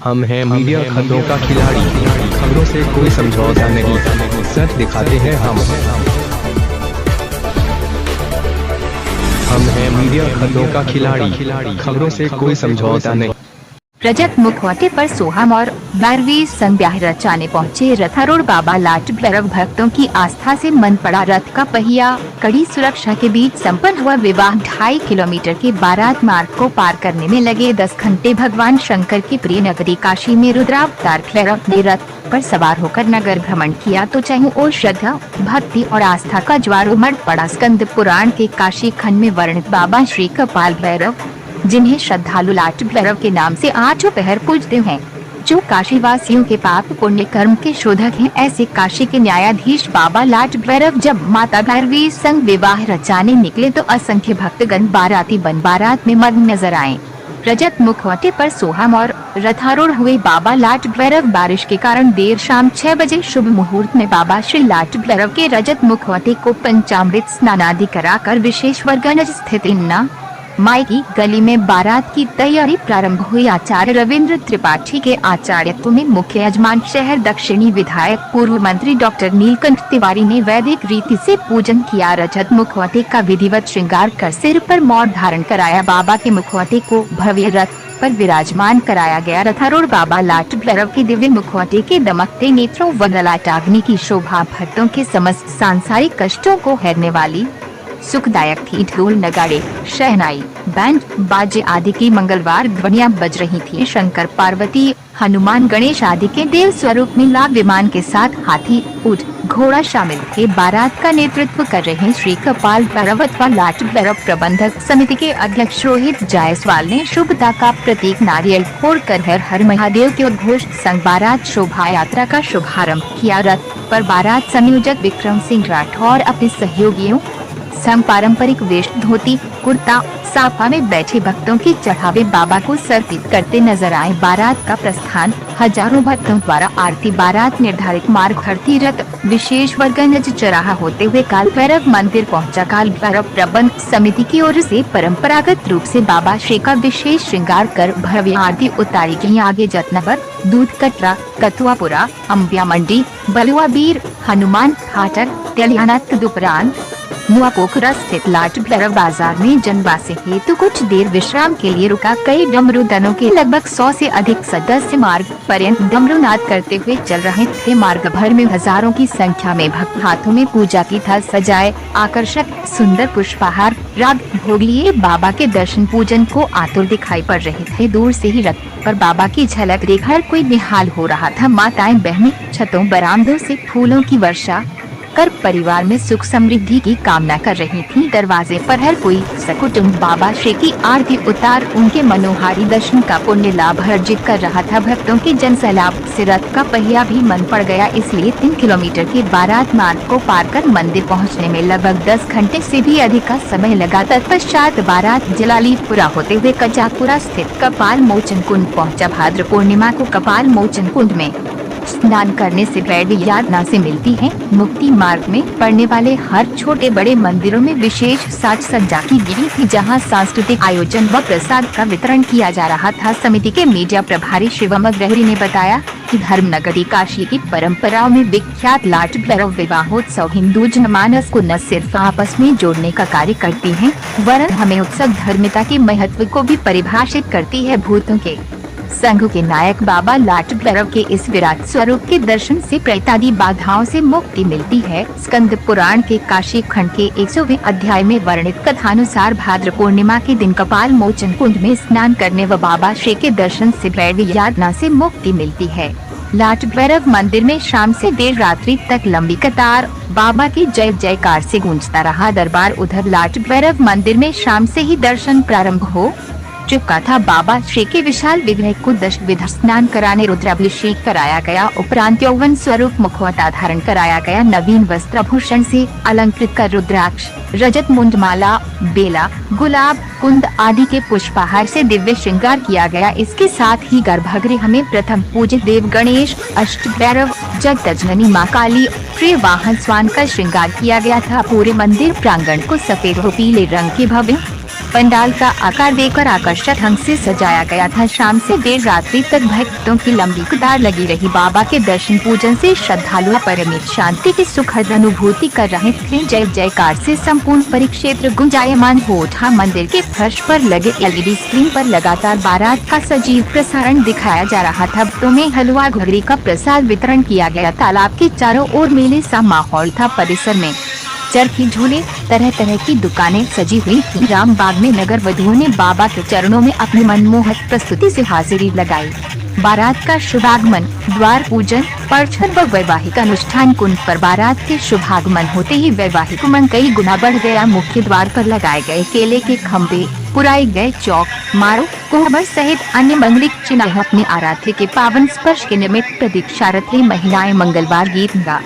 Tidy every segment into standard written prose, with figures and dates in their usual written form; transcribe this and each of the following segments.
हम हैं मीडिया खबरों का खिलाड़ी, खबरों से कोई समझौता नहीं, सच दिखाते हैं हम हैं मीडिया खबरों का खिलाड़ी, खबरों से कोई समझौता नहीं। रजत मुखौटे पर सोहम और 12वीं संग ब्याह रचाने पहुँचे रथारूढ़ बाबा लाट भैरव। भक्तों की आस्था से मन पड़ा रथ का पहिया। कड़ी सुरक्षा के बीच संपन्न हुआ विवाह। 2.5 किलोमीटर के बारात मार्ग को पार करने में लगे 10 घंटे। भगवान शंकर की प्रिय नगरी काशी में रुद्रावतार भैरव ने रथ पर सवार होकर नगर भ्रमण किया तो चाहे ओर श्रद्धा, भक्ति और आस्था का ज्वार उमड़ पड़ा। स्कंद पुराण के काशी खंड में वर्णित बाबा श्री कपाल भैरव, जिन्हें श्रद्धालु लाट भैरव के नाम से आठों पहर पूजते हैं, जो काशी वासियों के पाप पुण्य कर्म के शोधक हैं। ऐसे काशी के न्यायाधीश बाबा लाट भैरव जब माता भैरवी संग विवाह रचाने निकले तो असंख्य भक्तगण बाराती बन बारात में मग्न नजर आए। रजत मुखौटे पर सोहम और रथारूढ़ हुए बाबा लाट भैरव। बारिश के कारण देर शाम 6 बजे शुभ मुहूर्त में बाबा श्री लाट भैरव के रजत मुखौटे को पंचामृत स्नान आदि कराकर विशेश्वरगंज स्थित इन्ना माई की गली में बारात की तैयारी प्रारंभ हुई। आचार्य रविंद्र त्रिपाठी के आचार्यत्व में मुख्य यजमान शहर दक्षिणी विधायक पूर्व मंत्री डॉक्टर नीलकंठ तिवारी ने वैदिक रीति से पूजन किया। रजत मुखौटे का विधिवत श्रृंगार कर सिर पर मोर धारण कराया। बाबा के मुखौटे को भव्य रथ पर विराजमान कराया गया। रथारूढ़ बाबा लाट भैरव के दिव्य मुखौटे के दमकते नेत्रों व ललाटाग्नि की शोभा भक्तों के समस्त सांसारिक कष्टों को हरने वाली सुखदायक थी। ढोल नगाड़े, शहनाई, बैंड बाजे आदि की मंगलवार ध्वनियां बज रही थी। शंकर पार्वती, हनुमान गणेश आदि के देव स्वरूप में लाभ विमान के साथ हाथी, ऊंट, घोड़ा शामिल थे। बारात का नेतृत्व कर रहे श्री कपाल भैरव अथवा लाट भैरव प्रबंधक समिति के अध्यक्ष रोहित जायसवाल ने शुभता का प्रतीक नारियल फोड़कर हर हर महादेव के उद्घोष संग बारात शोभा यात्रा का शुभारंभ किया। रथ पर बारात संयोजक विक्रम सिंह राठौर अपने सहयोगियों संग पारंपरिक वेश धोती कुर्ता साफा में बैठे भक्तों की चढ़ावे बाबा को समर्पित करते नजर आए। बारात का प्रस्थान हजारों भक्तों द्वारा आरती बारात निर्धारित मार्ग भरती रथ विशेश्वरगंज चौराहा होते हुए काल भैरव मंदिर पहुंचा। काल भैरव प्रबंध समिति की ओर से परंपरागत रूप से बाबा श्री का विशेष श्रृंगार कर भव्य आरती उतारी गई। आगे जतनगर, दूध कटरा, कथुआपुरा, अम्बिया मंडी, बलुआ बीर, हनुमान फाटक, तेलियाना तदुपरांत नुआपोखरा स्थित लाट भैरव बाजार में जनवासी हेतु कुछ देर विश्राम के लिए रुका। कई डमरू दलों के लगभग 100 से अधिक सदस्य मार्ग पर्यंत डमरू नाद करते हुए चल रहे थे। मार्ग भर में हजारों की संख्या में भक्त हाथों में पूजा की थाल सजाए आकर्षक सुंदर पुष्पहार राग भोग लिए बाबा के दर्शन पूजन को आतुर दिखाई पड़ रहे थे। दूर से ही रथ पर बाबा की झलक देख हर कोई निहाल हो रहा था। माताएं बहनें छतों बरामदों से फूलों की वर्षा कर परिवार में सुख समृद्धि की कामना कर रही थी। दरवाजे पर हर कोई सकुटुंब बाबा श्री की आरती उतार उनके मनोहारी दर्शन का पुण्य लाभ अर्जित कर रहा था। भक्तों के जन सैलाब से रथ का पहिया भी मन पड़ गया, इसलिए 3 किलोमीटर के बारात मार्ग को पार कर मंदिर पहुंचने में लगभग 10 घंटे से भी अधिक का समय लगा। तत्पश्चात बारात जलालीपुरा होते हुए कजापुरा स्थित कपाल मोचन कुंड पहुँचा। भाद्र पूर्णिमा को कपाल मोचन कुंड में स्नान करने से वैद्य यातना से मिलती है। मुक्ति मार्ग में पड़ने वाले हर छोटे बड़े मंदिरों में विशेष साज सज्जा की गई थी, जहां सांस्कृतिक आयोजन व प्रसाद का वितरण किया जा रहा था। समिति के मीडिया प्रभारी शिवम अग्रहरी ने बताया कि धर्म नगरी काशी की परंपराओं में विख्यात लाट भैरव विवाहोत्सव हिंदू जनमानस को न सिर्फ आपस में जोड़ने का कार्य करती है, वरन हमें उत्सव धर्मिता के महत्व को भी परिभाषित करती है। भूतों के संघ के नायक बाबा लाट भैरव के इस विराट स्वरूप के दर्शन से प्रेतादि बाधाओं से मुक्ति मिलती है। स्कंद पुराण के काशी खंड के 100वें अध्याय में वर्णित कथानुसार भाद्र पूर्णिमा के दिन कपाल मोचन कुंड में स्नान करने व बाबा श्री के दर्शन से वैद्य यातना से मुक्ति मिलती है। लाट भैरव मंदिर में शाम से देर रात्रि तक लंबी कतार बाबा की जय जयकार से गूंजता रहा। दरबार उधर लाट भैरव मंदिर में शाम से ही दर्शन प्रारंभ हो चुका था। बाबा श्री के विशाल विग्रह को दशविध स्नान कराने रुद्राभिषेक कराया गया। उपरांत यौवन स्वरूप मुखौटा धारण कराया गया। नवीन वस्त्रभूषण से अलंकृत कर रुद्राक्ष, रजत मुंडमाला, बेला, गुलाब, कुंद आदि के पुष्पहार से दिव्य श्रृंगार किया गया। इसके साथ ही गर्भगृह में प्रथम पूजित देव गणेश, अष्ट भैरव, जगतजननी माँ काली, प्रिय वाहन स्वान का श्रृंगार किया गया था। पूरे मंदिर प्रांगण को सफेद व पीले रंग के भव्य पंडाल का आकार देकर आकर्षक ढंग से सजाया गया था। शाम से देर रात्रि तक भक्तों की लंबी कतार लगी रही। बाबा के दर्शन पूजन से श्रद्धालु अपरिमित शांति की सुखद अनुभूति कर रहे थे। जय जयकार से संपूर्ण परिक्षेत्र गुंजायमान हो उठा। मंदिर के फर्श पर लगे LED स्क्रीन पर लगातार बारात का सजीव प्रसारण दिखाया जा रहा था। भक्तों में हलवा घुघरी का प्रसाद वितरण किया गया। तालाब के चारों ओर मेले सा माहौल था। परिसर में चरखी झूले, तरह तरह की दुकानें सजी हुई थी। रामबाग में नगर वधुओं ने बाबा के चरणों में अपनी मनमोहक प्रस्तुति से हाजिरी लगाई। बारात का शुभागमन, द्वार पूजन, परछन व वैवाहिक अनुष्ठान। कुंड पर बारात के शुभागमन होते ही वैवाहिक उमंग कई गुना बढ़ गया। मुख्य द्वार पर लगाए गए केले के खम्भे, पुराए गए चौक, मारो, कोहबर सहित अन्य मंगलिक चिन्ह अपने आराध्य के पावन स्पर्श के निमित्त प्रतीक्षारत रही महिलाएं मंगलवार गीत गा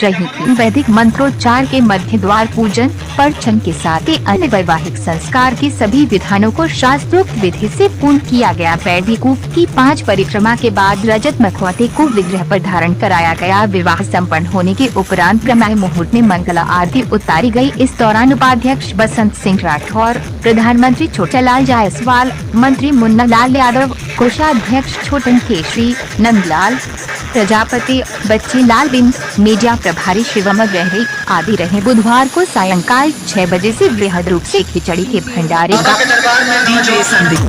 रही थी। वैदिक मंत्रोच्चार के मध्य द्वार पूजन, परछन के साथ ही अन्य वैवाहिक संस्कार के सभी विधानों को शास्त्रोक्त विधि से पूर्ण किया गया। बैठकूप की 5 परिक्रमा के बाद रजत मखौटे को विग्रह पर धारण कराया गया। विवाह संपन्न होने के उपरांत क्रमाए मुहूर्त में मंगला आरती उतारी गई। इस दौरान उपाध्यक्ष बसंत सिंह राठौर, प्रधानमंत्री छोटालाल जायसवाल, मंत्री मुन्ना लाल यादव, कोषाध्यक्ष छोटन केशरी, नंदलाल प्रजापति, बच्ची लाल बिंद, मीडिया प्रभारी शिवम गहरी आदि रहे। बुधवार को सायंकाल 6 बजे से वृहद रूप से खिचड़ी के भंडारे का दरबार में डीजे संदीप।